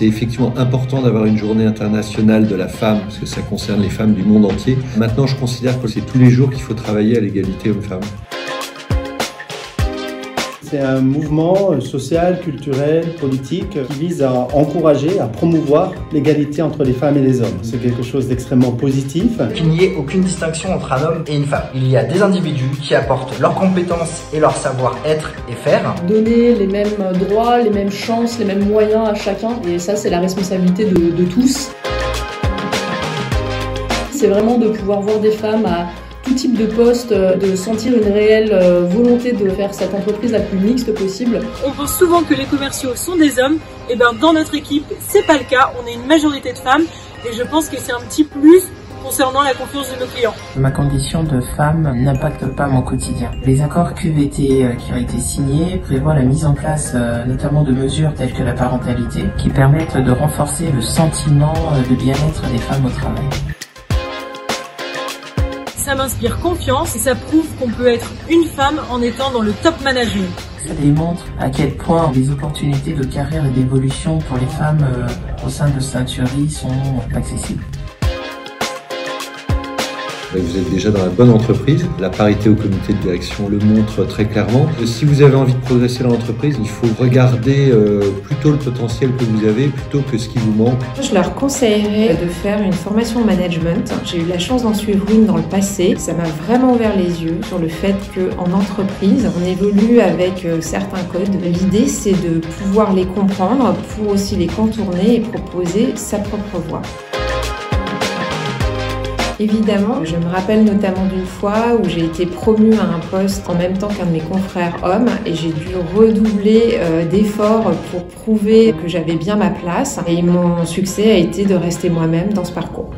C'est effectivement important d'avoir une journée internationale de la femme, parce que ça concerne les femmes du monde entier. Maintenant, je considère que c'est tous les jours qu'il faut travailler à l'égalité homme-femme. C'est un mouvement social, culturel, politique qui vise à encourager, à promouvoir l'égalité entre les femmes et les hommes. C'est quelque chose d'extrêmement positif. Qu'il n'y ait aucune distinction entre un homme et une femme. Il y a des individus qui apportent leurs compétences et leur savoir-être et faire. Donner les mêmes droits, les mêmes chances, les mêmes moyens à chacun. Et ça, c'est la responsabilité de tous. C'est vraiment de pouvoir voir des femmes à tout type de poste, de sentir une réelle volonté de faire cette entreprise la plus mixte possible. On pense souvent que les commerciaux sont des hommes, et bien dans notre équipe, c'est pas le cas, on est une majorité de femmes, et je pense que c'est un petit plus concernant la confiance de nos clients. Ma condition de femme n'impacte pas mon quotidien. Les accords QVT qui ont été signés prévoient la mise en place notamment de mesures telles que la parentalité, qui permettent de renforcer le sentiment de bien-être des femmes au travail. Ça m'inspire confiance et ça prouve qu'on peut être une femme en étant dans le top management. Ça démontre à quel point les opportunités de carrière et d'évolution pour les femmes au sein de Ceintury sont accessibles. Vous êtes déjà dans la bonne entreprise. La parité au comité de direction le montre très clairement. Si vous avez envie de progresser dans l'entreprise, il faut regarder plutôt le potentiel que vous avez plutôt que ce qui vous manque. Je leur conseillerais de faire une formation en management. J'ai eu la chance d'en suivre une dans le passé. Ça m'a vraiment ouvert les yeux sur le fait qu'en entreprise, on évolue avec certains codes. L'idée, c'est de pouvoir les comprendre pour aussi les contourner et proposer sa propre voie. Évidemment, je me rappelle notamment d'une fois où j'ai été promue à un poste en même temps qu'un de mes confrères hommes et j'ai dû redoubler d'efforts pour prouver que j'avais bien ma place. Et mon succès a été de rester moi-même dans ce parcours.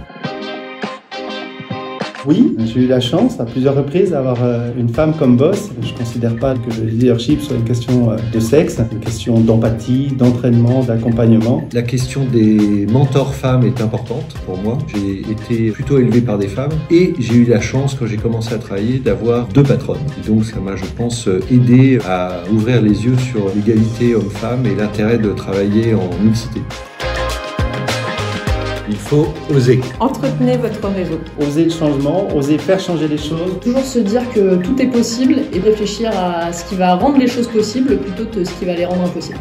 Oui, j'ai eu la chance à plusieurs reprises d'avoir une femme comme boss. Je ne considère pas que le leadership soit une question de sexe, une question d'empathie, d'entraînement, d'accompagnement. La question des mentors femmes est importante pour moi. J'ai été plutôt élevé par des femmes et j'ai eu la chance, quand j'ai commencé à travailler, d'avoir 2 patronnes. Et donc ça m'a, je pense, aidé à ouvrir les yeux sur l'égalité homme-femme et l'intérêt de travailler en mixité. Il faut oser. Entretenez votre réseau. Oser le changement, oser faire changer les choses. Toujours se dire que tout est possible et réfléchir à ce qui va rendre les choses possibles plutôt que ce qui va les rendre impossibles.